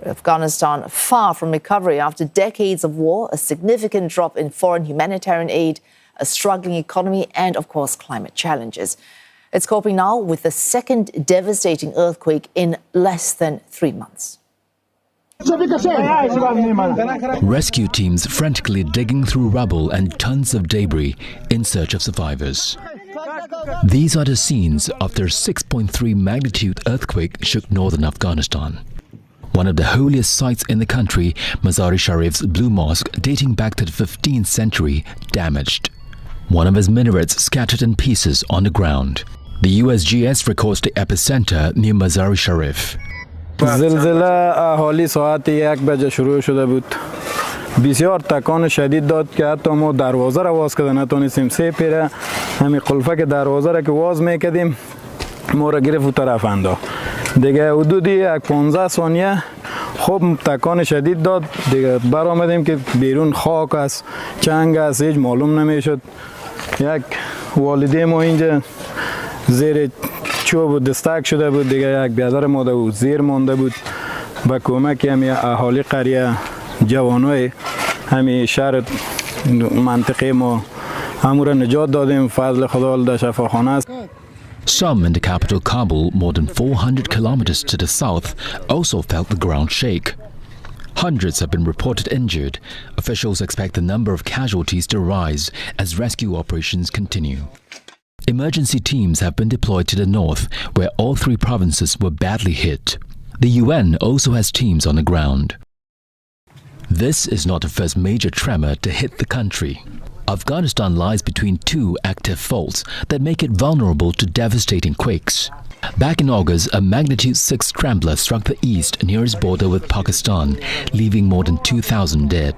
Afghanistan far from recovery after decades of war, a significant drop in foreign humanitarian aid, a struggling economy and, of course, climate challenges. It's coping now with the second devastating earthquake in less than 3 months. Rescue teams frantically digging through rubble and tons of debris in search of survivors. These are the scenes after a 6.3 magnitude earthquake shook northern Afghanistan. One of the holiest sites in the country, Mazar-e-Sharif's Blue Mosque, dating back to the 15th century, damaged. One of its minarets scattered in pieces on the ground. The USGS records the epicenter near Mazar-e-Sharif. زلزله حالی ساعت 1 بجه شروع شده بود. بسیار تکان شدید داد که حتی ما دروازه را باز کردن نتونستیم. 3 پیره همین قلفه که دروازه را که باز میکردیم ما را گرفت و طرف انداخت. دیگه حدودی 15 ثانیه خوب تکان شدید داد. دیگه برآمدیم که بیرون خاک است، چنگ است، هیچ معلوم نمیشد. یک والده ما اینجا زیر چوب دستک شده بود، دیگه یک برادر ماده بود زیر مانده بود. با کمک همین اهالی قریه، جوانای همین شهر منطقه ما همون را نجات دادیم. فضل خدا در شفاخانه است. Some in the capital Kabul, more than 400 kilometers to the south, also felt the ground shake. Hundreds have been reported injured. Officials expect the number of casualties to rise as rescue operations continue. Emergency teams have been deployed to the north, where all 3 provinces were badly hit. The UN also has teams on the ground. This is not the first major tremor to hit the country. Afghanistan lies between 2 active faults that make it vulnerable to devastating quakes. Back in August, a magnitude 6 trembler struck the east near its border with Pakistan, leaving more than 2,000 dead.